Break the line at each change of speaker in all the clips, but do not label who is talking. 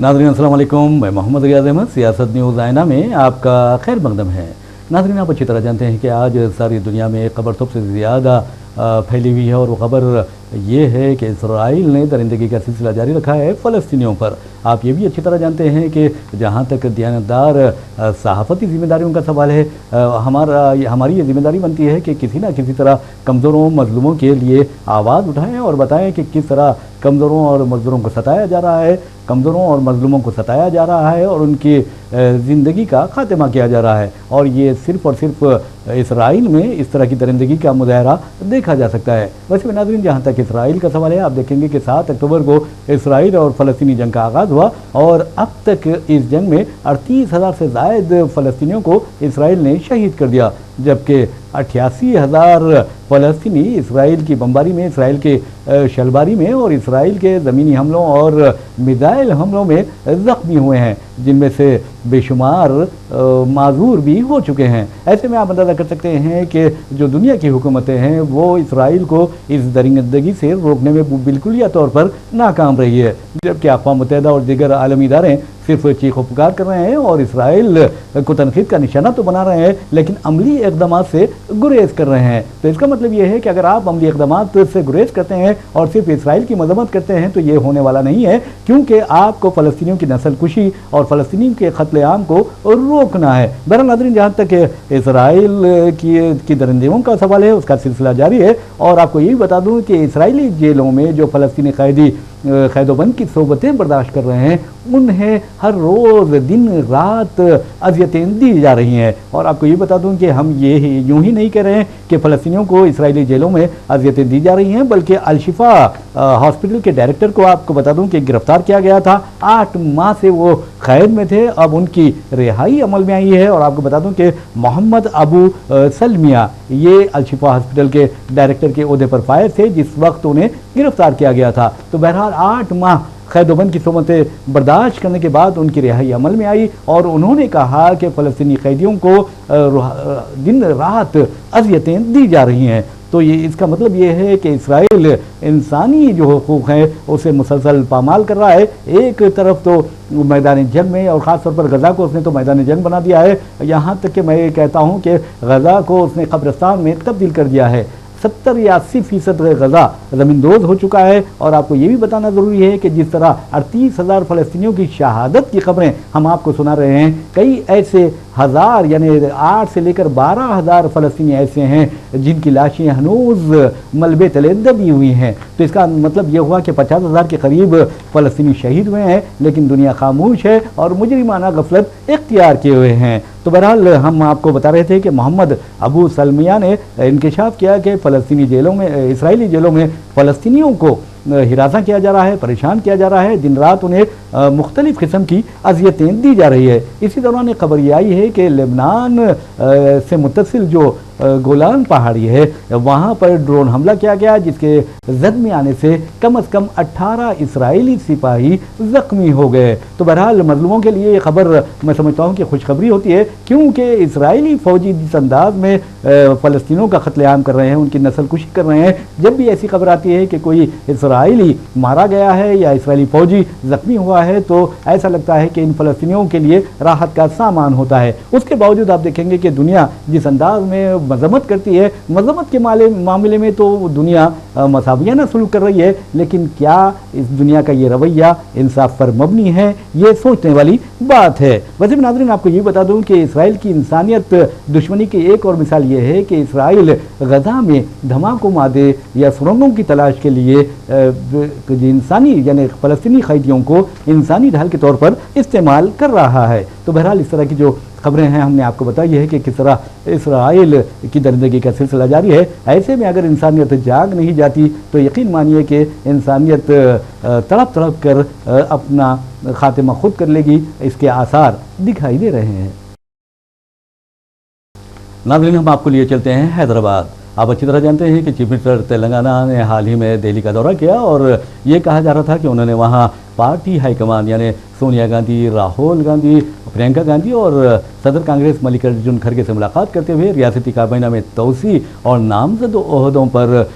नाज़रीन अस्सलाम वालेकुम, मैं मोहम्मद रियाज़ अहमद सियासत न्यूज़ आईना में आपका खैर मकदम है। नाज़रीन, आप अच्छी तरह जानते हैं कि आज सारी दुनिया में एक खबर सबसे ज़्यादा फैली हुई है और वो खबर ये है कि इसराइल ने दरिंदगी का सिलसिला जारी रखा है फ़लस्तीनियों पर। आप ये भी अच्छी तरह जानते हैं कि जहाँ तक दियानतदार सहाफ़ती ज़िम्मेदारियों का सवाल है, हमारी ये ज़िम्मेदारी बनती है कि किसी न किसी तरह कमज़ोरों मज़लूमों के लिए आवाज़ उठाएं और बताएं कि किस तरह कमज़ोरों और मज़लूमों को सताया जा रहा है, कमज़ोरों और मज़लूमों को सताया जा रहा है और उनकी ज़िंदगी का ख़ात्मा किया जा रहा है। और ये सिर्फ़ और सिर्फ इसराइल में इस तरह की दरिंदगी का मुज़ाहरा देखा जा सकता है। वैसे में नाज़रीन, जहाँ तक इसराइल का सवाल है, आप देखेंगे कि 7 अक्टूबर को इसराइल और फ़लस्तीनी जंग का आगाज़ हुआ और अब तक इस जंग में 38,000 से ज़ायद फ़लस्तीनियों को इसराइल ने शहीद कर दिया, जबकि 88,000 फ़लस्तीनी इसराइल की बमबारी में, इसराइल के शलबारी में और इसराइल के ज़मीनी हमलों और मिज़ाइल हमलों में ज़ख्मी हुए हैं, जिनमें से बेशुमार माजूर भी हो चुके हैं। ऐसे में आप अंदाज़ा कर सकते हैं कि जो दुनिया की हुकूमतें हैं वो इसराइल को इस दरिंदगी से रोकने में बिल्कुलिया तौर पर नाकाम रही है, जबकि अक़वाम मुत्तहिदा और दीगर आलमी इदारे सिर्फ चीखो पुकार कर रहे हैं और इसराइल को तनक़ीद का निशाना तो बना रहे हैं, लेकिन अमली इक़दामात से गुरेज कर रहे हैं। तो इसका मतलब ये है कि अगर आप अमली इक़दामात से गुरेज करते हैं और सिर्फ इसराइल की मज़म्मत करते हैं तो ये होने वाला नहीं है, क्योंकि आपको फ़लस्तीनियों की नस्ल कुशी और फ़लस्तीनियों के क़त्ल-ए-आम को रोकना है। बहरहाल नाज़रीन, जहाँ तक इसराइल की दरिंदगियों का सवाल है, उसका सिलसिला जारी है। और आपको ये भी बता दूँ कि इसराइली जेलों में जो फ़लस्तीनी कैदी क़ैदोबंद की सोबतें बर्दाश्त कर रहे हैं, उन्हें हर रोज़ दिन रात अज़ियतें दी जा रही हैं। और आपको ये बता दूं कि हम ये यूं ही नहीं कह रहे हैं कि फ़लस्तीनियों को इसराइली जेलों में अज़ियतें दी जा रही हैं, बल्कि अल-शिफा हॉस्पिटल के डायरेक्टर को आपको बता दूं कि गिरफ़्तार किया गया था। 8 माह से वो क़ैद में थे, अब उनकी रिहाई अमल में आई है। और आपको बता दूं कि मोहम्मद अबू सलमिया ये अल-शिफा हॉस्पिटल के डायरेक्टर के ओहदे पर फायज थे जिस वक्त उन्हें गिरफ़्तार किया गया था। तो बहरहाल 8 माह क़ैदोबंद की सोबतें बर्दाश्त करने के बाद उनकी रिहाई अमल में आई और उन्होंने कहा कि फ़लस्तीनी कैदियों को दिन रात अज़ियतें दी जा रही हैं। तो ये इसका मतलब ये है कि इसराइल इंसानी जो हुकूक़ हैं उसे मुसलसल पामाल कर रहा है। एक तरफ तो मैदान जंग में और ख़ास तौर पर गज़ा को उसने तो मैदान जंग बना दिया है, यहाँ तक कि मैं ये कहता हूँ कि गज़ा को उसने कब्रिस्तान में तब्दील कर दिया है। 70 या 80% गज़ा ज़मींदोज़ हो चुका है। और आपको ये भी बताना ज़रूरी है कि जिस तरह 38,000 फ़लस्तीनियों की शहादत की खबरें हम आपको सुना रहे हैं, कई ऐसे हज़ार यानी 8 से लेकर 12,000 फ़लस्तीनी ऐसे हैं जिनकी लाशें हनूज़ मलबे तले दबी हुई हैं। तो इसका मतलब ये हुआ कि 50,000 के करीब फ़लस्तीनी शहीद हुए हैं, लेकिन दुनिया खामोश है और मुजरिमाना गफलत इख्तियार किए हुए हैं। तो बहरहाल हम आपको बता रहे थे कि मोहम्मद अबू सलमिया ने इंकशाफ किया कि फ़लस्तीनी जेलों में, इसराइली जेलों में फ़लस्तीनियों को हिरासा किया जा रहा है, परेशान किया जा रहा है, दिन रात उन्हें मुख्तलिफ़ किस्म की अज़ियतें दी जा रही है। इसी दौरान एक खबर ये आई है कि लेबनान से मुत्तसिल जो गोलान पहाड़ी है वहाँ पर ड्रोन हमला किया गया, जिसके जद में आने से कम 18 इसराइली सिपाही ज़ख्मी हो गए। तो बहरहाल मजलूमों के लिए ये खबर मैं समझता हूँ कि खुशखबरी होती है, क्योंकि इसराइली फ़ौजी जिस अंदाज में फ़लस्तीनों का क़त्ल-ए-आम कर रहे हैं, उनकी नस्ल कुशी कर रहे हैं, जब भी ऐसी खबर आती है कि कोई इसराइली मारा गया है या इसराइली फ़ौजी ज़ख्मी हुआ है, तो ऐसा लगता है कि इन फ़लस्तीनियों के लिए राहत का सामान होता है। उसके बावजूद आप देखेंगे कि दुनिया जिस अंदाज में मज़म्मत करती है, मज़म्मत के मामले में तो दुनिया मसावियाना सलूक कर रही है, लेकिन क्या इस दुनिया का ये रवैया इंसाफ पर मबनी है, ये सोचने वाली बात है। वैसे भी नाज़रीन, आपको ये बता दूं कि इसराइल की इंसानियत दुश्मनी की एक और मिसाल ये है कि इसराइल गज़ा में धमाको मादे या सुरंगों की तलाश के लिए इंसानी यानी फ़लस्तीनी कैदियों को इंसानी ढाल के तौर पर इस्तेमाल कर रहा है। तो बहरहाल इस तरह की जो खबरें हैं हमने आपको बताई है कि किस तरह इसराइल की दरिंदगी का सिलसिला जारी है। ऐसे में अगर इंसानियत जाग नहीं जाती तो यकीन मानिए कि इंसानियत तड़प तड़प कर अपना खात्मा खुद कर लेगी। इसके आसार दिखाई दे रहे हैं। नाज़रीन, हम आपको लिए चलते हैं हैदराबाद। आप अच्छी तरह जानते हैं कि चीफ मिनिस्टर तेलंगाना ने हाल ही में दिल्ली का दौरा किया और ये कहा जा रहा था कि उन्होंने वहाँ पार्टी हाईकमान यानी सोनिया गांधी, राहुल गांधी, प्रियंका गांधी और सदर कांग्रेस मल्लिकार्जुन खड़गे से मुलाकात करते हुए रियासती काबीना में तोसी और नामजद ओहदों पर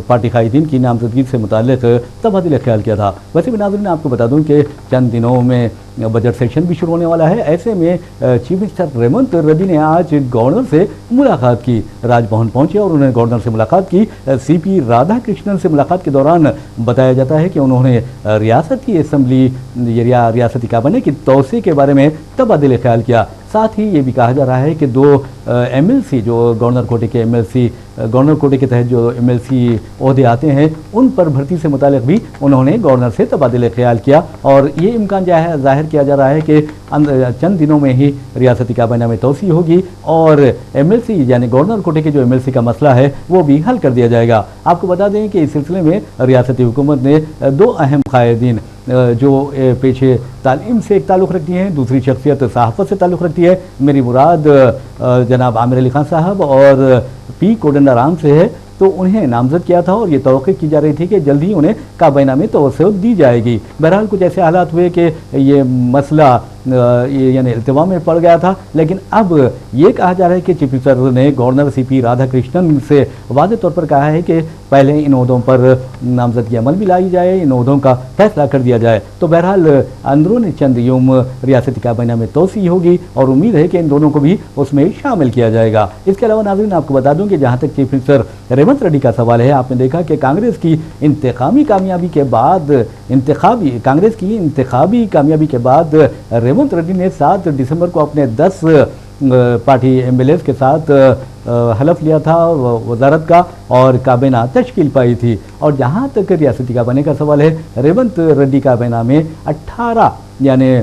पार्टी कायदीन की नामजदगी से मुताल्लिक तबादला ख्याल किया था। वैसे भी नाज़रीन आपको बता दूं कि चंद दिनों में बजट सेशन भी शुरू होने वाला है। ऐसे में चीफ मिनिस्टर रेवंत रेड्डी ने आज गवर्नर से मुलाकात की, राजभवन पहुंचे और उन्होंने गवर्नर से मुलाकात की। सीपी राधाकृष्णन से मुलाकात के दौरान बताया जाता है कि उन्होंने रियासत की असम्बली या रियासती काबीना की तोसी के बारे में तबादला ख्याल किया। साथ ही ये भी कहा जा रहा है कि 2 MLC जो गवर्नर कोटे के MLC गवर्नर कोटे के तहत जो MLC ओहदे आते हैं उन पर भर्ती से मुतालिक भी उन्होंने गवर्नर से तबादला ख्याल किया और ये इम्कान जाहिर किया जा रहा है कि चंद दिनों में ही रियासती काबीना में तोसी होगी और MLC यानी गवर्नर कोटे के जो MLC का मसला है वो भी हल कर दिया जाएगा। आपको बता दें कि इस सिलसिले में रियासती हुकूमत ने 2 अहम कायदीन जो पेशे तालीम से एक ताल्लुक़ रखती हैं, दूसरी शख्सियत सहाफ़त से ताल्लुक़ रखती है, मेरी मुराद जनाब आमिर अली खान साहब और पी कोदंडाराम से है, तो उन्हें नामजद किया था और ये तवक्को की जा रही थी कि जल्द ही उन्हें काबीना में तवस्सुत दी जाएगी। बहरहाल कुछ ऐसे हालात हुए कि ये मसला यानी इल्तिवा में पड़ गया था, लेकिन अब ये कहा जा रहा है कि चीफ मिनिस्टर ने गवर्नर CP राधाकृष्णन से वाज़ेह तौर पर कहा है कि पहले इन ओहदों पर नामजदगी अमल में लाई जाए, इन ओहदों का फैसला कर दिया जाए। तो बहरहाल अंदरून चंद यूम रियासती काबीना में तोसी होगी और उम्मीद है कि इन दोनों को भी उसमें शामिल किया जाएगा। इसके अलावा नाज़रीन आपको बता दूं कि जहाँ तक चीफ मिनिस्टर रेवंत रेड्डी का सवाल है, आपने देखा कि कांग्रेस की इंतखाबी कामयाबी के बाद रेवंत रेड्डी ने 7 दिसंबर को अपने 10 पार्टी MLAs के साथ हलफ लिया था वजारत का और काबीना तश्कील पाई थी। और जहाँ तक रियासती काबीना का सवाल है, रेवंत रेड्डी काबीना में 18 यानी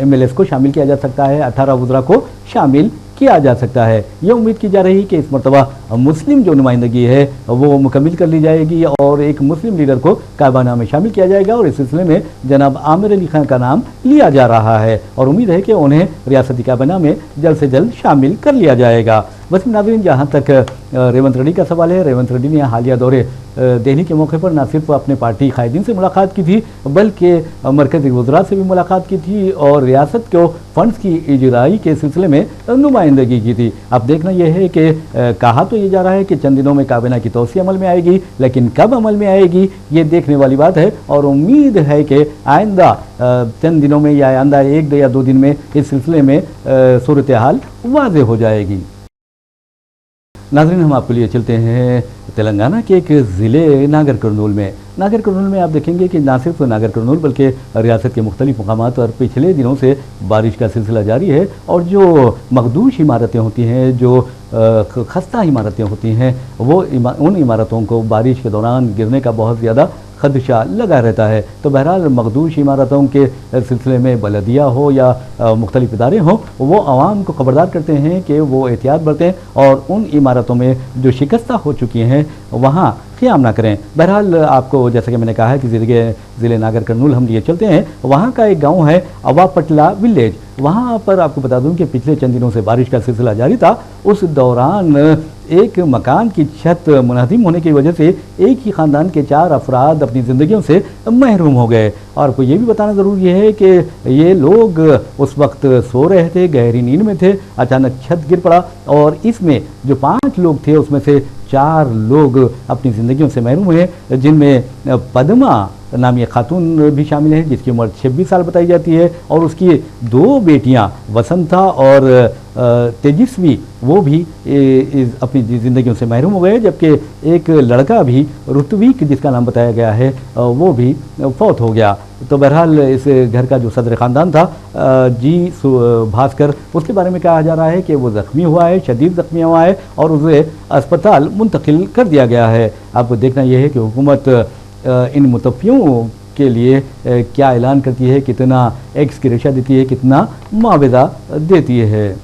MLAs को शामिल किया जा सकता है, 18 वज़रा को शामिल किया जा सकता है। ये उम्मीद की जा रही है कि इस मरतबा मुस्लिम जो नुमाइंदगी है वो मुकम्मल कर ली जाएगी और एक मुस्लिम लीडर को काबीना में शामिल किया जाएगा और इस सिलसिले में जनाब आमिर अली खान का नाम लिया जा रहा है और उम्मीद है कि उन्हें रियासती काबीना में जल्द से जल्द शामिल कर लिया जाएगा। बस नाज़रीन जहाँ तक रेवंत रेड्डी का सवाल है, रेवंत रेड्डी ने हालिया दौरे दिल्ली के मौके पर न सिर्फ अपने पार्टी कायदीन से मुलाकात की थी बल्कि मरकज़ी वज़रा से भी मुलाकात की थी और रियासत को फंड्स की इजराई के सिलसिले में नुमाइंदगी की थी। अब देखना यह है कि कहा तो ये जा रहा है कि चंद दिनों में काबीना की तोसी अमल में आएगी, लेकिन कब अमल में आएगी ये देखने वाली बात है और उम्मीद है कि आइंदा चंद दिनों में या आइंदा 1 या 2 दिन में इस सिलसिले में सूरत हाल वाज़ेह हो जाएगी। नाज़रीन हम आपके लिए चलते हैं तेलंगाना के एक ज़िले नागर कर्नूल में। नागर कर्नूल में आप देखेंगे कि ना सिर्फ नागर कर्नूल बल्कि रियासत के मुख्तलिफ मकामात पर पिछले दिनों से बारिश का सिलसिला जारी है और जो मखदूश इमारतें होती हैं, जो खस्ता इमारतें होती हैं, वो उन इमारतों को बारिश के दौरान गिरने का बहुत ज़्यादा खदशा लगा रहता है। तो बहरहाल मखदूश इमारतों के सिलसिले में बलदिया हो या मुख्तलिफ इदारे हों, वो आवाम को खबरदार करते हैं कि वो एहतियात बरतें और उन इमारतों में जो शिकस्ता हो चुकी हैं वहाँ क़याम ना करें। बहरहाल आपको जैसा कि मैंने कहा है कि ज़िले नागर कर्नूल हम लिए चलते हैं, वहाँ का एक गाँव है अवापटला विलेज। वहाँ पर आपको बता दूं कि पिछले चंद दिनों से बारिश का सिलसिला जारी था। उस दौरान एक मकान की छत मुनहदिम होने की वजह से एक ही ख़ानदान के 4 अफराद अपनी ज़िंदगियों से महरूम हो गए। और आपको ये भी बताना ज़रूरी है कि ये लोग उस वक्त सो रहे थे, गहरी नींद में थे, अचानक छत गिर पड़ा और इसमें जो 5 लोग थे उसमें से 4 लोग अपनी ज़िंदगियों से महरूम हुए, जिनमें पद्मा नामी खातून भी शामिल है जिसकी उम्र 26 साल बताई जाती है और उसकी 2 बेटियां वसंता और तेजस्वी वो भी अपनी ज़िंदगियों से महरूम हो गए, जबकि एक लड़का भी ऋत्विक जिसका नाम बताया गया है वो भी फौत हो गया। तो बहरहाल इस घर का जो सदर ख़ानदान था जी भास्कर, उसके बारे में कहा जा रहा है कि वो ज़ख्मी हुआ है, शदीद ज़ख्मी हुआ है और उसे अस्पताल मुंतकिल कर दिया गया है। अब देखना यह है कि हुकूमत इन मुतफ़ियों के लिए क्या ऐलान करती है, कितना एक्सग्रेशिया देती है, कितना मुआवज़ा देती है।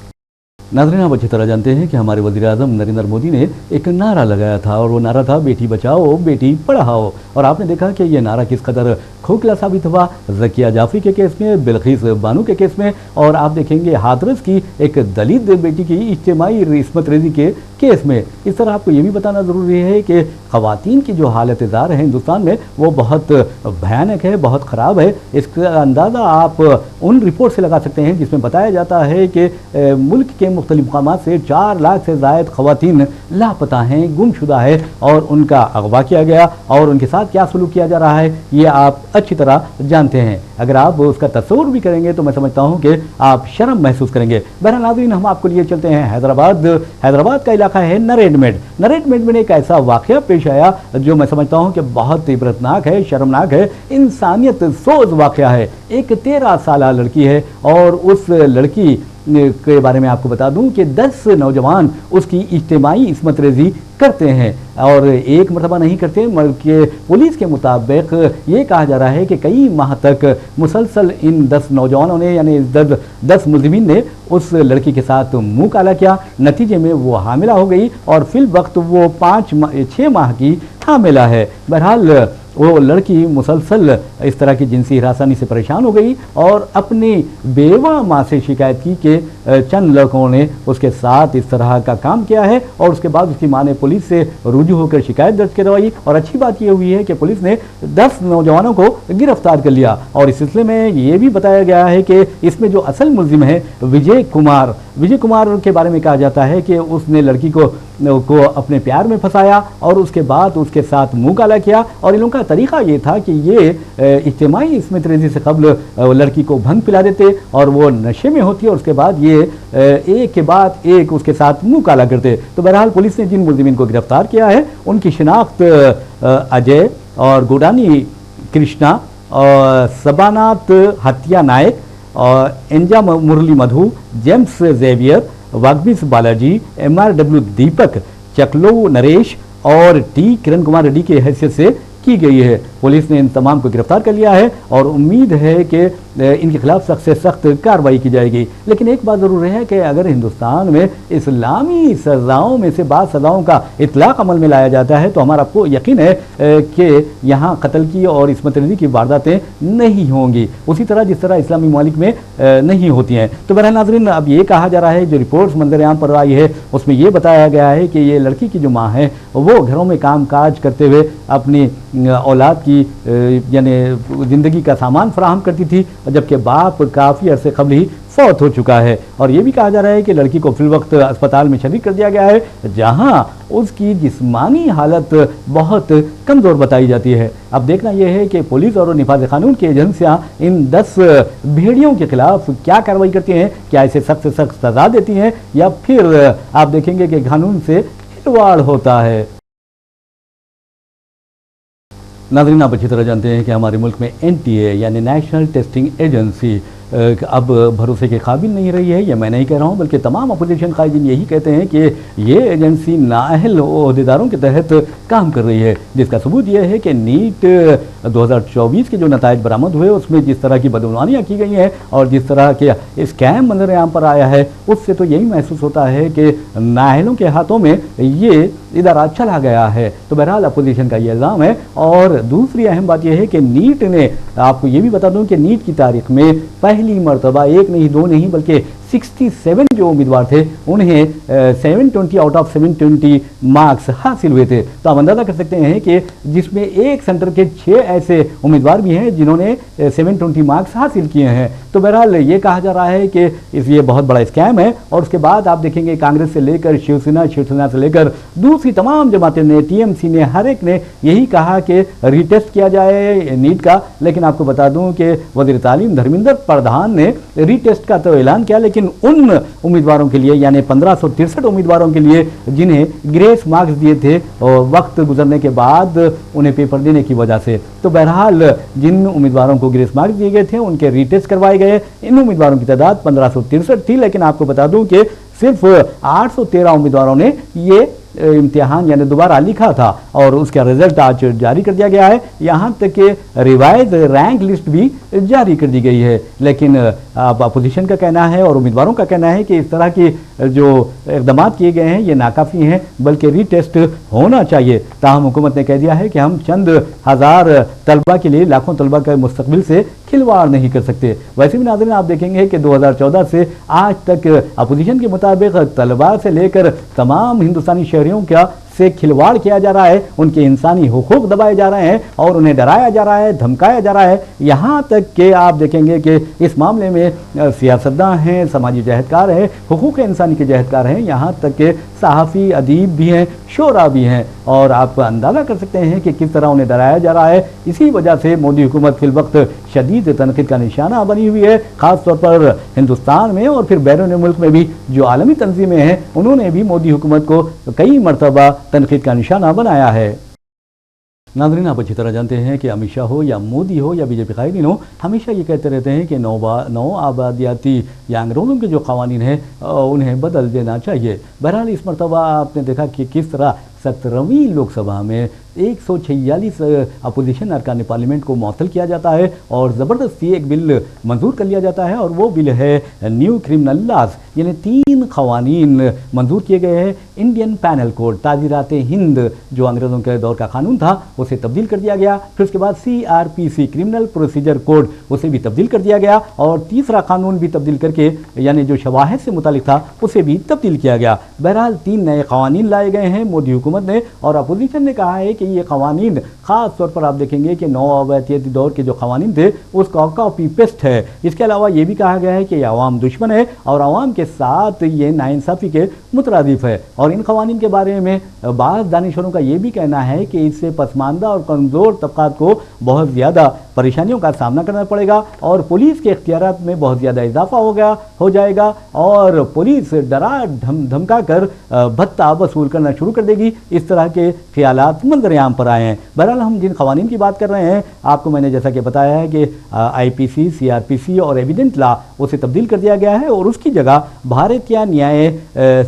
नाज़रीन आप अच्छी तरह जानते हैं कि हमारे वज़ीर-ए-आज़म नरेंद्र मोदी ने एक नारा लगाया था और वो नारा था बेटी बचाओ बेटी पढ़ाओ। और आपने देखा कि ये नारा किस कदर खोखला साबित हुआ ज़किया जाफरी के केस में, बिल्किस बानो के केस में, और आप देखेंगे हाथरस की एक दलित बेटी की इज्तिमाई इस्मत रेजी के केस में। इस तरह आपको ये भी बताना ज़रूरी है कि ख़वातीन की जो हालत ज़ार है हिंदुस्तान में वो बहुत भयानक है, बहुत ख़राब है। इसका अंदाज़ा आप उन रिपोर्ट से लगा सकते हैं जिसमें बताया जाता है कि मुल्क के मुख्तलिफ मकामात से 4 लाख से ज़ायद ख़वातीन लापता हैं, गुमशुदा है, और उनका अगवा किया गया और उनके साथ क्या सलूक किया जा रहा है ये आप अच्छी तरह जानते हैं। अगर आप उसका तस्वुर भी करेंगे तो मैं समझता हूँ कि आप शर्म महसूस करेंगे। बहरहाल नाज़रीन, हम आपको लिए चलते हैं हैदराबाद का इलाका है नरेटमेड में एक ऐसा वाक़या पेश आया जो मैं समझता हूँ कि बहुत इबरतनाक है, शर्मनाक है, इंसानियत सोज वाक़या है। एक 13 साल लड़की है और उस लड़की के बारे में आपको बता दूं कि 10 नौजवान उसकी इज्तिमाई इस्मत रेजी करते हैं, और एक मरतबा नहीं करते बल्कि पुलिस के मुताबिक ये कहा जा रहा है कि कई माह तक मुसलसल इन 10 नौजवानों ने यानी 10 मुलज़िमीन ने उस लड़की के साथ मुँह काला किया। नतीजे में वो हामिला हो गई और फिल वक्त वो 6 माह की हामिला है। बहरहाल वो लड़की मुसलसल इस तरह की जिनसी हिरासनी से परेशान हो गई और अपनी बेवा माँ से शिकायत की कि चंद लड़कों ने उसके साथ इस तरह का काम किया है, और उसके बाद उसकी माँ ने पुलिस से रुजू होकर शिकायत दर्ज करवाई। और अच्छी बात ये हुई है कि पुलिस ने 10 नौजवानों को गिरफ्तार कर लिया, और इस सिलसिले में ये भी बताया गया है कि इसमें जो असल मुलजिम है विजय कुमार के बारे में कहा जाता है कि उसने लड़की को अपने प्यार में फंसाया और उसके बाद उसके साथ मुँह काला किया। और इन लोगों का तरीका ये था कि ये इज्तिमाई इस्मत रेजी से कबल लड़की को भंग पिला देते और वो नशे में होती है, और उसके बाद ये एक के बाद एक उसके साथ मुँह काला करते। तो बहरहाल पुलिस ने जिन मुलजिमीन को गिरफ्तार किया है उनकी शिनाख्त अजय और गोडानी कृष्णा और सबानाथ हत्या नायक और एंजा मुरली मधु, जेम्स जेवियर, वाग्विस बालाजी, MRW दीपक, चकलो नरेश और टी किरण कुमार रेड्डी की हैसियत से की गई है। पुलिस ने इन तमाम को गिरफ्तार कर लिया है और उम्मीद है कि इनके खिलाफ सख्त से सख्त कार्रवाई की जाएगी। लेकिन एक बात ज़रूर है कि अगर हिंदुस्तान में इस्लामी सज़ाओं में से बाद सज़ाओं का इतलाक़ अमल में लाया जाता है तो हमारा आपको यकीन है कि यहाँ कत्ल की और इस्मत रेज़ी की वारदातें नहीं होंगी उसी तरह जिस तरह इस्लामी ममालिक में नहीं होती हैं। तो बहरहाल नाज़रीन, अब ये कहा जा रहा है, जो रिपोर्ट्स मंजर-ए-आम पर आई है उसमें ये बताया गया है कि ये लड़की की जो माँ है वो घरों में काम काज करते हुए अपनी औलाद की यानी ज़िंदगी का सामान फराहम करती थी, जबकि बाप काफ़ी अरसे कबल ही फौत हो चुका है। और ये भी कहा जा रहा है कि लड़की को फिल वक्त अस्पताल में शरीक कर दिया गया है जहां उसकी जिस्मानी हालत बहुत कमज़ोर बताई जाती है। अब देखना यह है कि पुलिस और निफाज कानून की एजेंसियां इन 10 भेड़ियों के खिलाफ क्या कार्रवाई करती हैं, क्या इसे सख्त से सख्त सजा देती हैं या फिर आप देखेंगे कि कानून से खिलवाड़ होता है। नाज़रीन, आप अच्छी तरह जानते हैं कि हमारे मुल्क में NTA यानी नेशनल टेस्टिंग एजेंसी अब भरोसे के काबिल नहीं रही है। ये मैं नहीं कह रहा हूँ बल्कि तमाम अपोजिशन कायदीन यही कहते हैं कि ये एजेंसी नाअहल ओहदेदारों के तहत काम कर रही है, जिसका सबूत ये है कि नीट 2024 के जो नताइज बरामद हुए उसमें जिस तरह की बदगुमानियाँ की गई हैं और जिस तरह के स्कैम मंजर-ए-आम पर आया है उससे तो यही महसूस होता है कि नाअहलों के हाथों में ये इदारा चला गया है। तो बहरहाल अपोजिशन का ये इल्ज़ाम है। और दूसरी अहम बात यह है कि नीट ने, आपको ये भी बता दूं कि नीट की तारीख में पहली मरतबा 1 नहीं 2 नहीं बल्कि 67 जो उम्मीदवार थे उन्हें 720 आउट ऑफ 720 मार्क्स हासिल हुए थे। तो आप अंदाज़ा कर सकते हैं कि जिसमें एक सेंटर के 6 ऐसे उम्मीदवार भी हैं जिन्होंने 720 मार्क्स हासिल किए हैं। तो बहरहाल ये कहा जा रहा है कि ये बहुत बड़ा स्कैम है। और उसके बाद आप देखेंगे कांग्रेस से लेकर शिवसेना से लेकर दूसरी तमाम जमातें ने, TMC ने, हर एक ने यही कहा कि रीटेस्ट किया जाए नीट का। लेकिन आपको बता दूं कि वज़ीर तालीम धर्मेंद्र प्रधान ने रीटेस्ट का तो ऐलान किया, लेकिन उन उम्मीदवारों के लिए यानी 1563 उम्मीदवारों के लिए जिन्हें ग्रेस मार्क्स दिए थे और वक्त गुजरने के बाद उन्हें पेपर देने की वजह से, तो बहरहाल जिन उम्मीदवारों को ग्रेस मार्क्स दिए गए थे उनके रीटेस्ट करवाए गए। इन उम्मीदवारों की तादाद 1563 थी, लेकिन आपको बता दूं कि सिर्फ 813 उम्मीदवारों ने ये इम्तिहान यानी दोबारा लिखा था और उसका रिजल्ट आज जारी कर दिया गया है। यहाँ तक कि रिवाइज रैंक लिस्ट भी जारी कर दी गई है। लेकिन अब अपोजिशन का कहना है और उम्मीदवारों का कहना है कि इस तरह की जो इक़दाम किए गए हैं ये नाकाफ़ी हैं, बल्कि रीटेस्ट होना चाहिए। ताहम हुकूमत ने कह दिया है कि हम चंद हज़ार तलबा के लिए लाखों तलबा के मुस्तकबिल से खिलवाड़ नहीं कर सकते। वैसे भी नाज़रीन आप देखेंगे कि 2014 से आज तक अपोजिशन के मुताबिक तलबा से लेकर तमाम हिंदुस्तानी शहरियों का से खिलवाड़ किया जा रहा है, उनके इंसानी हुकूक दबाए जा रहे हैं और उन्हें डराया जा रहा है, धमकाया जा रहा है। यहाँ तक कि आप देखेंगे कि इस मामले में सियासतदान हैं, समाजी जहदकार हैं, हुकूक इंसानी के जहदकार हैं, यहाँ तक कि सहाफ़ी, अदीब भी हैं, शोरा भी हैं। और आप अंदाज़ा कर सकते हैं कि किस तरह उन्हें डराया जा रहा है। इसी वजह से मोदी हुकूमत फिल वक्त शदीद तनक़ीद का निशाना बनी हुई है, ख़ास तौर पर हिंदुस्तान में और फिर बैरून मुल्क में भी जो आलमी तंजीमें हैं उन्होंने भी मोदी हुकूमत को कई मरतबा तनक़ीद का निशाना बनाया है। नाज़रीन आप अच्छी तरह जानते हैं कि अमित शाह हो या मोदी हो या बीजेपी कायदीन हो, हमेशा ये कहते रहते हैं कि नौ आबादियाती या अंग्रेज़ों के जो क़वानीन हैं उन्हें बदल देना चाहिए। बहरहाल इस मरतबा आपने देखा कि किस तरह 17वीं लोकसभा में 146 अपोजिशन अरकान पार्लियामेंट को मुअत्तल किया जाता है और ज़बरदस्ती एक बिल मंजूर कर लिया जाता है और वो बिल है न्यू क्रिमिनल लॉज, यानी 3 क़वानीन मंजूर किए गए हैं। इंडियन पैनल कोड, ताज़ीरात हिंद जो अंग्रेज़ों के दौर का कानून था उसे तब्दील कर दिया गया। फिर उसके बाद CRPC क्रिमिनल प्रोसीजर कोड उसे भी तब्दील कर दिया गया और तीसरा कानून भी तब्दील करके यानी जो शवाहिद से मुतालिक था उसे भी तब्दील किया गया। बहरहाल 3 नए क़वानीन लाए गए हैं मोदी हुकूमत ने और अपोजिशन ने कहा है कि ये क़वानीन ख़ास तौर पर आप देखेंगे कि नौआबादियाती दौर के जो क़वानीन थे उसका कॉपी पेस्ट है। इसके अलावा ये भी कहा गया है कि ये अवाम दुश्मन है और अवाम के साथ ये नाइंसाफ़ी के मुतरादिफ है। और इन क़वानीन के बारे में बाज़ दानिशवरों का ये भी कहना है कि इससे पसमानदा और कमज़ोर तबक़ात को बहुत ज़्यादा परेशानियों का सामना करना पड़ेगा और पुलिस के इख्तियारात में बहुत ज़्यादा इजाफा हो जाएगा और पुलिस डरा धमका कर भत्ता वसूल करना शुरू कर देगी। इस तरह के ख्यालात मंजर-ए-आम पर आए हैं। बहरहाल हम जिन क़वानीन की बात कर रहे हैं आपको मैंने जैसा कि बताया है कि IPC, CRPC और एविडेंट लॉ उसे तब्दील कर दिया गया है और उसकी जगह भारतीय न्याय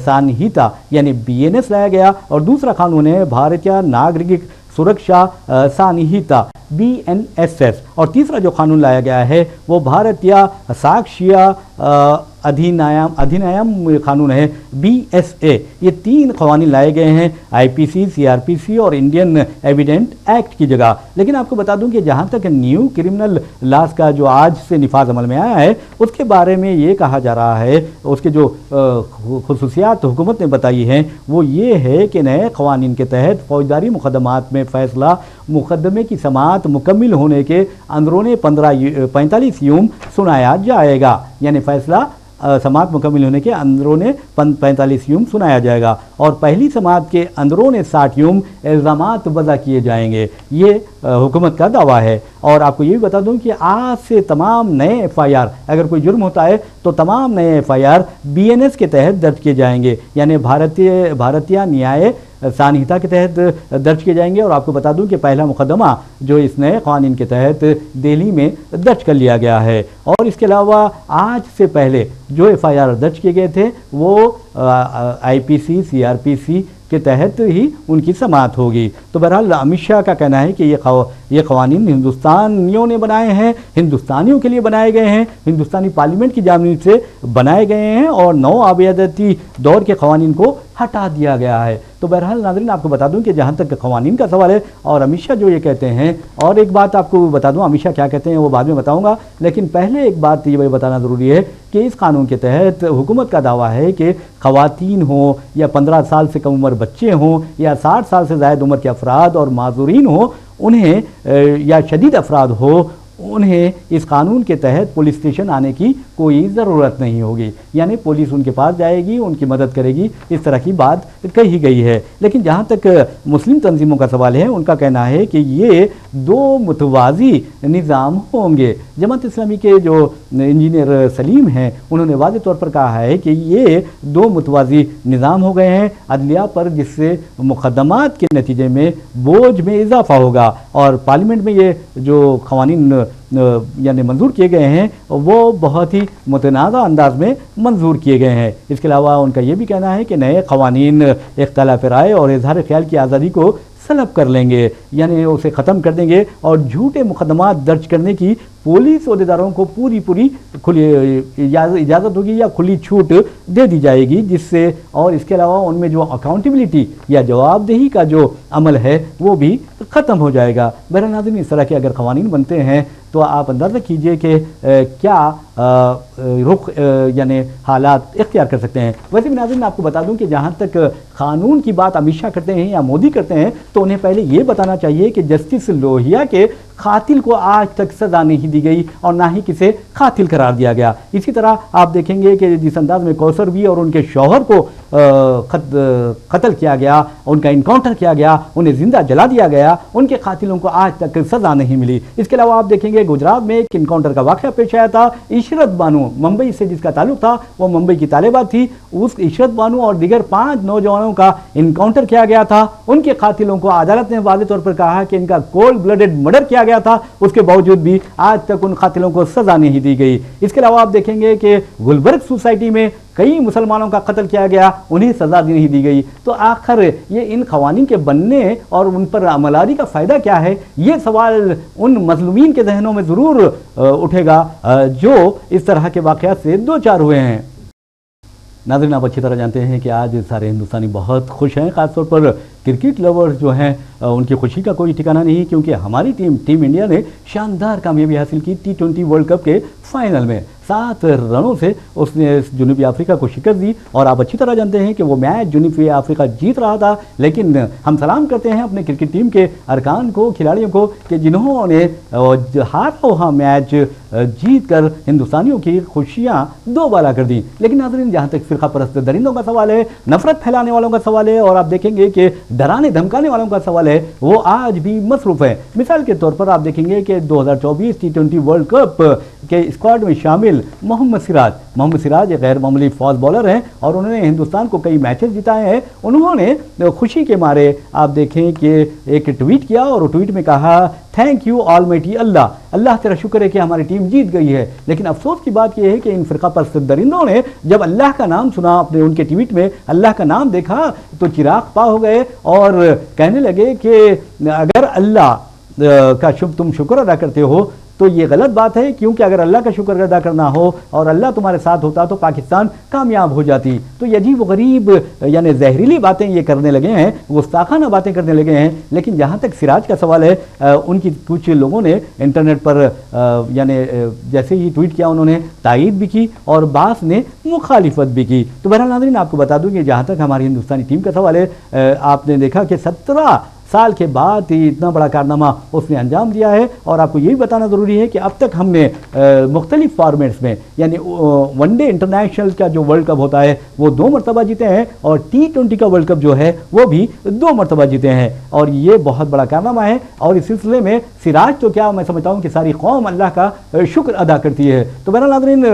संहिता यानी BNS लाया गया और दूसरा कानून है भारतीय नागरिक सुरक्षा संहिता BNSS और तीसरा जो कानून लाया गया है वो भारतीय साक्ष्य अधिनियम कानून है BSA। ये 3 क़वानीन लाए गए हैं IPC, CRPC और इंडियन एविडेंट एक्ट की जगह। लेकिन आपको बता दूं कि जहाँ तक न्यू क्रिमिनल लॉज का जो आज से निफाज अमल में आया है उसके बारे में ये कहा जा रहा है, उसके जो खुसूसियात हुकूमत ने बताई हैं वो ये है कि नए क़वानीन के तहत फ़ौजदारी मुकदमात में फ़ैसला मुकदमे की समाअत मुकम्मिल होने के अंदरूने 45 यूम सुनाया जाएगा, यानी फ़ैसला समाअत मुकम्मिल होने के अंदरूने 45 यूम सुनाया जाएगा और पहली समाअत के अंदरूने 60 यूम इल्ज़ामात वज़ा किए जाएंगे। ये हुकूमत का दावा है। और आपको ये भी बता दूं कि आज से तमाम नए FIR अगर कोई जुर्म होता है तो तमाम नए FIR BNS के तहत दर्ज किए जाएंगे, यानी भारतीय न्याय संहिता के तहत दर्ज किए जाएंगे। और आपको बता दूं कि पहला मुकदमा जो इस नए क़ानून के तहत दिल्ली में दर्ज कर लिया गया है। और इसके अलावा आज से पहले जो FIR दर्ज किए गए थे वो IPC, CRPC के तहत ही उनकी समाअत होगी। तो बहरहाल अमित शाह का कहना है कि ये क़वानीन हिंदुस्तानियों ने बनाए हैं, हिंदुस्तानियों के लिए बनाए गए हैं, हिंदुस्तानी पार्लियामेंट की जानिब से बनाए गए हैं और नौ आबादियाती दौर के क़वानीन को हटा दिया गया है। तो बहरहाल नाज़रीन आपको बता दूं कि जहाँ तक क़वानीन का सवाल है और अमित शाह जो ये कहते हैं, और एक बात आपको बता दूं अमित शाह क्या कहते हैं वो बाद में बताऊंगा, लेकिन पहले एक बात ये बताना ज़रूरी है कि इस कानून के तहत हुकूमत का दावा है कि ख़वातीन हों या 15 साल से कम उम्र बच्चे हों या 60 साल से ज़ायद उम्र के अफराद और माजूरीन हों उन्हें या शदीद अफराद हो उन्हें इस कानून के तहत पुलिस स्टेशन आने की कोई ज़रूरत नहीं होगी, यानी पुलिस उनके पास जाएगी, उनकी मदद करेगी, इस तरह की बात कही गई है। लेकिन जहाँ तक मुस्लिम तंजीमों का सवाल है उनका कहना है कि ये 2 मुतवाज़ी निज़ाम होंगे। जमात इस्लामी के जो इंजीनियर सलीम हैं उन्होंने वाज़े तौर पर कहा है कि ये 2 मुतवाज़ी निज़ाम हो गए हैं अदलिया पर, जिससे मुकदमात के नतीजे में बोझ में इजाफा होगा और पार्लियामेंट में ये जो क़वानीन यानी मंजूर किए गए हैं वो बहुत ही मुतनाज़ा अंदाज में मंजूर किए गए हैं। इसके अलावा उनका ये भी कहना है कि नए क़वानीन इख्तिलाफ़ राय और इज़हार ख़्याल की आज़ादी को सलब कर लेंगे, यानी उसे ख़त्म कर देंगे और झूठे मुकदमा दर्ज करने की पुलिस अहदेदारों को पूरी खुली इजाज़त होगी या खुली छूट दे दी जाएगी, जिससे और इसके अलावा उनमें जो अकाउंटेबिलिटी या जवाबदेही का जो अमल है वो भी ख़त्म हो जाएगा। बहरहाल नाज़रीन, इस तरह के अगर क़वानीन बनते हैं तो आप अंदाज़ा कीजिए कि क्या रुख यानी हालात इख्तियार कर सकते हैं। वैसे भी नाज़रीन, आपको बता दूं कि जहाँ तक क़ानून की बात अमित शाह करते हैं या मोदी करते हैं तो उन्हें पहले ये बताना चाहिए कि जस्टिस लोहिया के कातिल को आज तक सज़ा नहीं दी गई और ना ही किसे कातिल करार दिया गया। इसी तरह आप देखेंगे कि जिस अंदाज में कौसर भी और उनके शौहर को कत्ल किया गया, उनका इनकाउंटर किया गया, उन्हें जिंदा जला दिया गया, उनके कातिलों को आज तक सज़ा नहीं मिली। इसके अलावा आप देखेंगे गुजरात में एक इनकाउंटर का वाक़या पेश आया था। इशरत बानो, मुंबई से जिसका ताल्लुक था, वो मुंबई की तालिबा थी, उस इशरत बानो और दीगर 5 नौजवानों का इनकाउंटर किया गया था। उनके कातिलों को अदालत ने वाज़ेह तौर पर कहा कि इनका कोल्ड ब्लडेड मर्डर किया गया था, उसके बावजूद भी आज तक उन कातिलों को सज़ा नहीं दी गई। इसके अलावा आप देखेंगे कि गुलबर्ग सोसाइटी में कई मुसलमानों का कत्ल किया गया, उन्हें सज़ा नहीं दी गई। तो आखिर ये इन क़वानीन के बनने और उन पर अमलारी का फ़ायदा क्या है, ये सवाल उन मज़लूमीन के जहनों में ज़रूर उठेगा जो इस तरह के वाक़यात से दो चार हुए हैं। नाज़रीन, आप अच्छी तरह जानते हैं कि आज सारे हिंदुस्तानी बहुत खुश हैं, ख़ासतौर पर क्रिकेट लवर्स जो हैं उनकी खुशी का कोई ठिकाना नहीं, क्योंकि हमारी टीम इंडिया ने शानदार कामयाबी हासिल की T20 वर्ल्ड कप के फाइनल में। 7 रनों से उसने जनूबी अफ्रीका को शिकस्त दी और आप अच्छी तरह जानते हैं कि वो मैच जनूबी अफ्रीका जीत रहा था, लेकिन हम सलाम करते हैं अपने क्रिकेट टीम के अरकान को, खिलाड़ियों को, कि जिन्होंने हारा हुआ मैच जीत कर हिंदुस्तानियों की खुशियाँ दोबारा कर दी। लेकिन नाज़रीन, जहाँ तक फ़िरका परस्त दरिंदों का सवाल है, नफरत फैलाने वालों का सवाल है और आप देखेंगे कि डराने धमकाने वालों का सवाल है, वो आज भी मसरूफ़ है। मिसाल के तौर पर आप देखेंगे कि 2024 T20 वर्ल्ड कप के स्क्वाड में शामिल मोहम्मद सिराज एक गैर मामूली फास्ट बॉलर हैं और उन्होंने हिंदुस्तान को कई मैचेस जिताए हैं। उन्होंने खुशी के मारे आप देखें कि एक ट्वीट किया और ट्वीट में कहा, थैंक यू ऑलमाइटी अल्लाह, अल्लाह तेरा शुक्र है कि हमारी टीम जीत गई है। लेकिन अफसोस की बात यह है कि इन फ़िरका परस्त दरिंदों ने जब अल्लाह का नाम सुना, अपने उनके ट्वीट में अल्लाह का नाम देखा तो चिराग पा हो गए और कहने लगे कि अगर अल्लाह का तुम शुक्र अदा करते हो तो ये गलत बात है, क्योंकि अगर अल्लाह का शुक्र अदा करना हो और अल्लाह तुम्हारे साथ होता तो पाकिस्तान कामयाब हो जाती। तो ये अजीब गरीब यानी जहरीली बातें ये करने लगे हैं, गुस्ताखाना बातें करने लगे हैं। लेकिन जहाँ तक सिराज का सवाल है, उनकी कुछ लोगों ने इंटरनेट पर यानी जैसे ही ट्वीट किया उन्होंने तायीद भी की और बास ने मुखालिफत भी की। तो बहरहाल नाज़रीन, आपको बता दूँ कि जहाँ तक हमारी हिंदुस्तानी टीम का सवाल है, आपने देखा कि 17 साल के बाद इतना बड़ा कारनामा उसने अंजाम दिया है। और आपको यही बताना ज़रूरी है कि अब तक हमने मुख्तलिफ फॉर्मेट्स में यानी वनडे इंटरनेशनल का जो वर्ल्ड कप होता है वो 2 मरतबा जीते हैं और T20 का वर्ल्ड कप जो है वो भी 2 मरतबा जीते हैं और ये बहुत बड़ा कारनामा है। और इस सिलसिले में सिराज तो क्या, मैं समझता हूँ कि सारी कौम अल्लाह का शुक्र अदा करती है। तो बहरहाल नाज़रीन,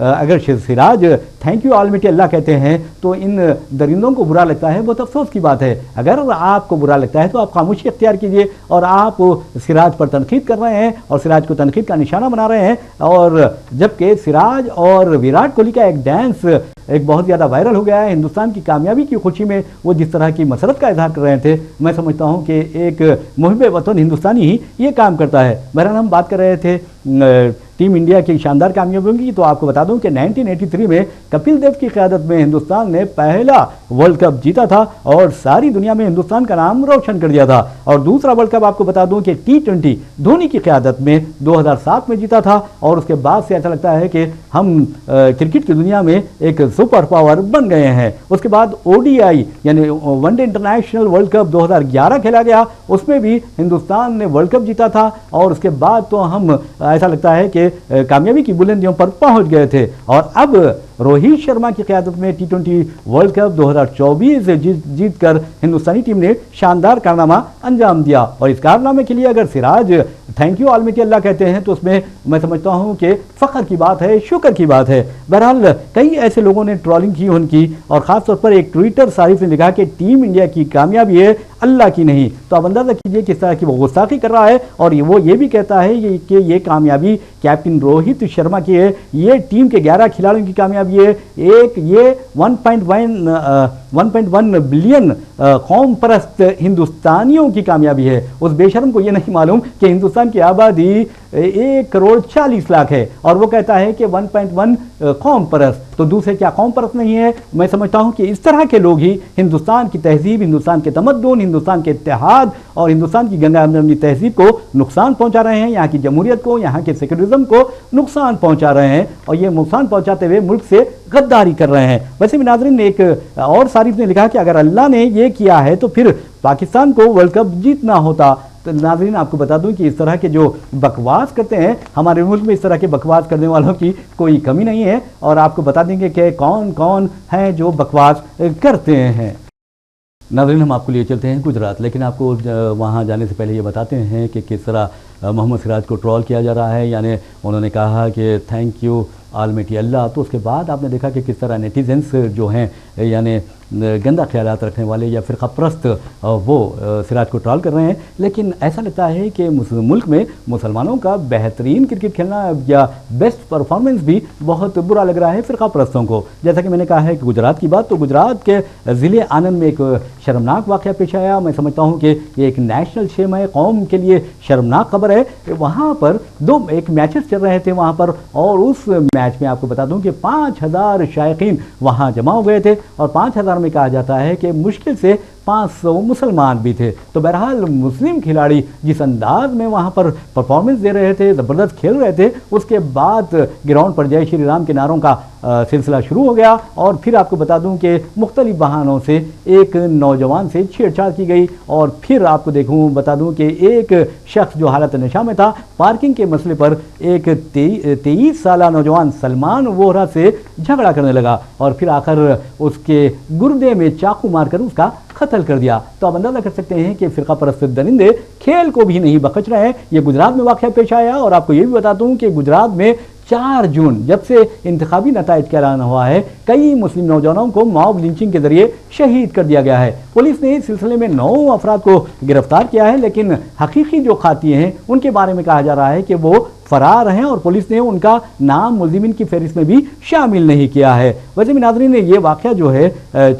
अगर सिराज थैंक यू ऑलमाइटी अल्लाह कहते हैं तो इन दरिंदों को बुरा लगता है, बहुत अफसोस की बात है। अगर आपको बुरा लगता है तो आप खामोशी इख्तियार कीजिए और आप सिराज पर तनकीद कर रहे हैं और सिराज को तनकीद का निशाना बना रहे हैं। और जबकि सिराज और विराट कोहली का एक डांस एक बहुत ज़्यादा वायरल हो गया है, हिंदुस्तान की कामयाबी की खुशी में वो जिस तरह की मसरत का इजहार कर रहे थे, मैं समझता हूँ कि एक मुहिब वतन हिंदुस्तानी ही ये काम करता है। बहरहाल हम बात कर रहे थे टीम इंडिया की शानदार कामयाबियों की, तो आपको बता दूं कि 1983 में कपिल देव की क़यादत में हिंदुस्तान ने पहला वर्ल्ड कप जीता था और सारी दुनिया में हिंदुस्तान का नाम रोशन कर दिया था। और दूसरा वर्ल्ड कप आपको बता दूं कि T20 धोनी की क़यादत में 2007 में जीता था और उसके बाद से ऐसा लगता है कि हम क्रिकेट की दुनिया में एक सुपर पावर बन गए हैं। उसके बाद ODI यानी वनडे इंटरनेशनल वर्ल्ड कप 2011 खेला गया, उसमें भी हिंदुस्तान ने वर्ल्ड कप जीता था और उसके बाद तो हम ऐसा लगता है कि कामयाबी की बुलंदियों पर पहुंच गए थे। और अब रोहित शर्मा की क़यादत में T20 वर्ल्ड कप 2024 जीत कर हिंदुस्तानी टीम ने शानदार कारनामा अंजाम दिया। और इस कारनामे के लिए अगर सिराज थैंक यू ऑलमाइटी अल्लाह कहते हैं तो उसमें मैं समझता हूं कि फ़ख्र की बात है, शुक्र की बात है। बहरहाल कई ऐसे लोगों ने ट्रोलिंग की उनकी और ख़ास तौर पर एक ट्विटर सारिफ ने लिखा कि टीम इंडिया की कामयाबी है اللہ کی نہیں۔ تو آپ اندازہ کیجئے کس طرح کی وہ گستاخی کر رہا ہے، اور وہ یہ بھی کہتا ہے کہ یہ کامیابی کیپٹن روہت شرما کی ہے، یہ ٹیم کے 11 کھلاڑیوں کی کامیابی ہے، یہ 1.1 بلین قوم پرست ہندوستانیوں کی کامیابی ہے۔ اس بے شرم کو یہ نہیں معلوم کہ ہندوستان کی آبادی 1.40 کروڑ ہے، اور وہ کہتا ہے کہ 1.1 قوم پرست، تو دوسرے کیا قوم پرست نہیں ہے؟ میں سمجھتا ہوں کہ اس طرح کے لوگ ہی ہندوستان کی تہذیب، ہندوستان کے تمدن، ہندوستان کے اتحاد اور ہندوستان کی گنگا نمنی تہذیب کو نقصان پہنچا رہے ہیں، یہاں کی جمہوریت کو، یہاں کے سیکولرزم کو نقصان پہنچا رہے ہیں، اور یہ نقصان پہنچاتے ہوئے ملک سے غداری کر رہے ہیں۔ ویسے بھی ناظرین، ایک اور صارف نے لکھا کہ اگر اللہ نے یہ کیا ہے تو پھر پاکستان کو ورلڈ کپ جیتنا ہوتا۔ تو ناظرین، آپ کو بتا دوں کہ اس طرح کے جو بکواس کرتے ہیں ہمارے ملک میں، اس طرح کے بکواس کرنے والوں کی کوئی کمی نہیں ہے، اور آپ کو بتا دیں گے کہ کون کون ہیں جو بکواس کرتے ہیں۔ ناظرین، ہم آپ کو لیے چلتے ہیں گجرات، لیکن آپ کو وہاں جانے سے پہلے یہ بتاتے ہیں کہ کس طرح محمد سراج کو ٹرول کیا جا رہا ہے، یعنی انہوں نے کہا کہ تھینک یو آلمیٹی اللہ، تو اس کے بعد آپ نے دیکھا کہ کس طرح نیٹیزنس جو ہیں، یعنی گندہ خیالات رکھنے والے یا فرقہ پرست، وہ سراج کو ٹرول کر رہے ہیں۔ لیکن ایسا لگتا ہے کہ ملک میں مسلمانوں کا بہترین کرکٹ کھیلنا یا بیسٹ پرفارمنس بھی بہت برا لگ رہا ہے فرقہ پرستوں کو۔ جیسا کہ میں نے کہا ہے کہ گجرات کی بات، تو گجرات کے ضلع آنند میں ایک شرمناک واقعہ پیش آیا۔ میں سمجھتا ہوں کہ یہ ایک نیشنل شیم ہے، قوم کے لیے شرمناک خبر ہے۔ وہاں پر ایک میچز چل رہے تھے وہاں پر، اور اس میچ میں آپ کو بتا دوں کہ 5000 شائقین وہاں جمع ہو گئے تھے، اور 5000 میں کہا جاتا ہے کہ مشکل سے 500 مسلمان بھی تھے۔ تو بہرحال مسلم کھلاڑی جس انداز میں وہاں پر پرفارمنس دے رہے تھے، زبردست کھیل رہے تھے، اس کے بعد گراؤنڈ پر جے شری رام کے نعروں کا سلسلہ شروع ہو گیا، اور پھر آپ کو بتا دوں کہ مختلف بہانوں سے ایک نوجوان سے چھیڑ چھاڑ کی گئی، اور پھر آپ کو بتا دوں کہ ایک شخص جو حالت نشہ میں تھا، پارکنگ کے مسئلے پر ایک 23 سالہ نوجوان سلمان ووہرا سے جھگڑا کرنے لگا، اور پھر آخر اس کے گردے میں چاقو مار کر اس کا قتل کر دیا۔ تو آپ اندازہ کر سکتے ہیں کہ فرقہ پرست درندے کھیل کو بھی نہیں بخش رہے ہیں۔ یہ گجرات میں واقعہ پیش آیا، اور آپ کو یہ بھی بتاتا ہوں کہ گجرات میں 4 جون جب سے انتخابی نتائج کا اعلان ہوا ہے، کئی مسلم نوجوانوں کو موب لنچنگ کے ذریعے شہید کر دیا گیا ہے۔ پولیس نے اس سلسلے میں 9 افراد کو گرفتار کیا ہے، لیکن حقیقی جو قاتل ہیں ان کے بارے میں کہا جا رہا ہے کہ وہ فرار ہیں، اور پولیس نے ان کا نام ملزمین کی فہرست میں بھی شامل نہیں کیا ہے۔ ویسے بھی ناظرین، یہ واقعہ جو ہے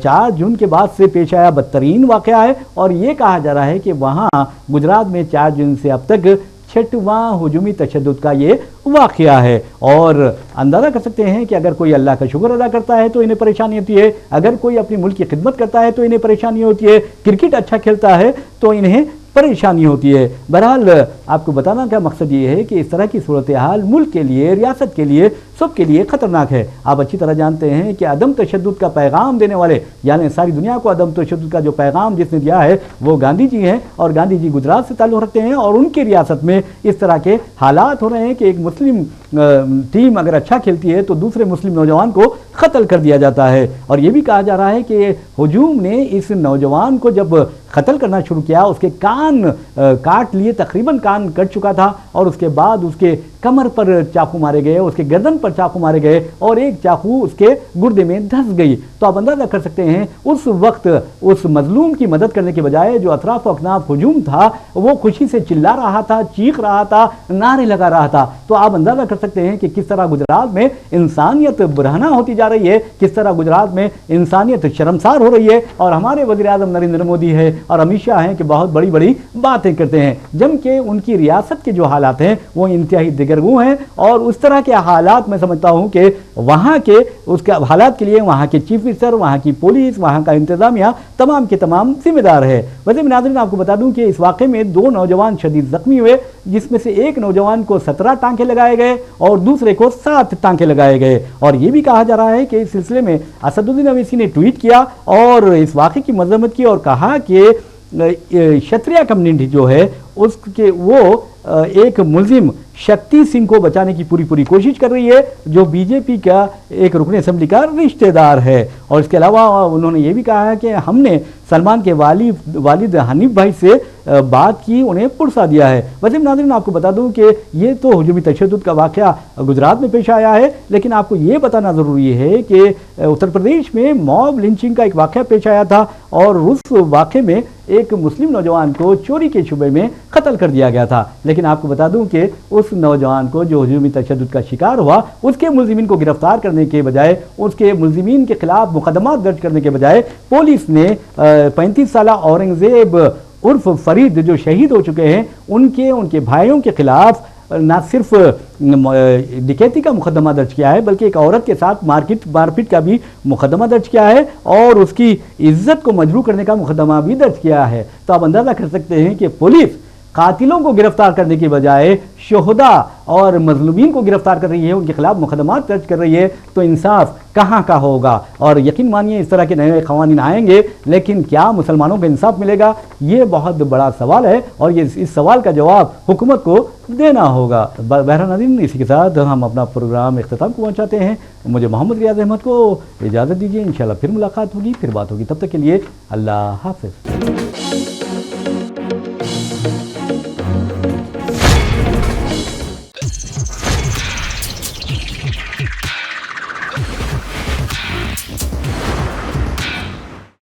4 جون کے بعد سے پیش آیا بدترین واقعہ ہے، اور یہ کہا جا رہا ہے کہ وہاں گجرات میں 4 جون سے اب تک 6واں ہجومی تشدد کا یہ واقعہ ہے۔ اور اندازہ کر سکتے ہیں کہ اگر کوئی اللہ کا شکر ادا کرتا ہے تو انہیں پریشانی ہوتی ہے، اگر کوئی اپنی ملک کی خدمت کرتا ہے تو انہیں پریشانی ہوتی ہے، کرکٹ اچھا کھیلتا ہے تو انہیں پریشانی ہوتی ہے۔ بہرحال آپ کو بتانا کا مقصد یہ ہے کہ اس طرح کی صورتحال ملک کے لیے، ریاست کے لیے، سب کے لیے خطرناک ہے۔ آپ اچھی طرح جانتے ہیں کہ عدم تشدد کا پیغام دینے والے، یعنی ساری دنیا کو عدم تشدد کا جو پیغام جس نے دیا ہے وہ گاندھی جی ہیں، اور گاندھی جی گجرات سے تعلق رکھتے ہیں، اور ان کی ریاست میں اس طرح کے حالات ہو رہے ہیں کہ ایک مسلم ٹیم اگر اچھا کھیلتی ہے تو دوسرے مسلم نوجوان کو قتل کر دیا جاتا ہے۔ اور یہ بھی کہا جا رہا ہے کہ ہجوم نے اس نوجوان کو جب قتل کرنا شروع کیا، اس کے کان کاٹ لیے، تقریباً کان کٹ چکا تھا، اور اس کے بعد اس کے کمر پر چاقو مارے گئے، اس کے گردن پر چاقو مارے گئے، اور ایک چاقو اس کے گردے میں دھس گئی۔ تو آپ اندازہ کر سکتے ہیں اس وقت اس مظلوم کی مدد کرنے کے بجائے جو اطراف و اکناف ہجوم تھا، وہ خوشی سے چلا رہا تھا، چیخ رہا تھا، نعرے لگا رہا تھا۔ تو آپ اندازہ کر سکتے ہیں کہ کس طرح گجرات میں انسانیت برہنہ ہوتی جا رہی ہے، کس طرح گجرات میں انسانیت شرمسار ہو رہی ہے، اور ہمارے وزیر اعظم نریندر مودی ہے اور امت شاہ ہیں کہ بہت بڑی بڑی باتیں کرتے ہیں، جم کہ ان کی ریاست کے جو حالات ہیں وہ انتہائی دگرگوں ہیں، اور اس طرح کے حالات میں سمجھتا ہوں کہ وہاں کے اس کے حالات کے لیے وہاں کے چیف منسٹر، وہاں کی پولیس، وہاں کا انتظامیہ تمام کے تمام ذمہ دار ہے۔ ویسے ناظرین، آپ کو بتا دوں کہ اس واقعے میں 2 نوجوان شدید زخمی ہوئے، جس میں سے ایک نوجوان کو 17 ٹانکے لگائے گئے اور دوسرے کو 7 ٹانکے لگائے گئے۔ اور یہ بھی کہا جا رہا ہے کہ اس سلسلے میں اسد الدین اویسی نے ٹویٹ کیا اور اس واقعے کی مذمت کی، اور کہا کہ شتریہ کمیونٹی جو ہے اس کے وہ ایک ملزم شکتی سنگھ کو بچانے کی پوری کوشش کر رہی ہے، جو بی جے پی کا ایک رکن اسمبلی کا رشتہ دار ہے۔ اور اس کے علاوہ انہوں نے یہ بھی کہا ہے کہ ہم نے سلمان کے والد حنیف بھائی سے बात की, उन्हें पुरसा दिया है। वैसे नाज़रीन आपको बता दूं कि ये तो हजूमी तशद्दुद का वाक़या गुजरात में पेश आया है, लेकिन आपको ये बताना ज़रूरी है कि उत्तर प्रदेश में मॉब लिंचिंग का एक वाक़या पेश आया था और उस वाक़े में एक मुस्लिम नौजवान को चोरी के शुबे में कत्ल कर दिया गया था। लेकिन आपको बता दूं कि उस नौजवान को जो हजूमी तशद्दुद का शिकार हुआ, उसके मुलजिमीन को गिरफ्तार करने के बजाय, उसके मुलजिमीन के खिलाफ मुकदमा दर्ज करने के बजाय पुलिस ने 35 साल औरंगजेब उर्फ फरीद जो शहीद हो चुके हैं उनके भाइयों के खिलाफ ना सिर्फ डकैती का मुकदमा दर्ज किया है, बल्कि एक औरत के साथ मारपीट का भी मुकदमा दर्ज किया है और उसकी इज्जत को मजरूह करने का मुकदमा भी दर्ज किया है। तो आप अंदाज़ा कर सकते हैं कि पुलिस कातिलों को गिरफ्तार करने की बजाय शोहदा और मजलूमीन को गिरफ्तार कर रही है, उनके खिलाफ मुकदमा दर्ज कर रही है, तो इंसाफ कहाँ का होगा। और यकीन मानिए इस तरह के नए क़वानीन आएंगे, लेकिन क्या मुसलमानों को इंसाफ मिलेगा, ये बहुत बड़ा सवाल है और ये इस सवाल का जवाब हुकूमत को देना होगा। बहरहाल नाज़रीन, इसी के साथ हम अपना प्रोग्राम इख्तिताम को पहुँचाते हैं। मुझे मोहम्मद रियाज अहमद को इजाज़त दीजिए, इंशाल्लाह फिर मुलाकात होगी, फिर बात होगी। तब तक के लिए अल्लाह हाफ़िज़।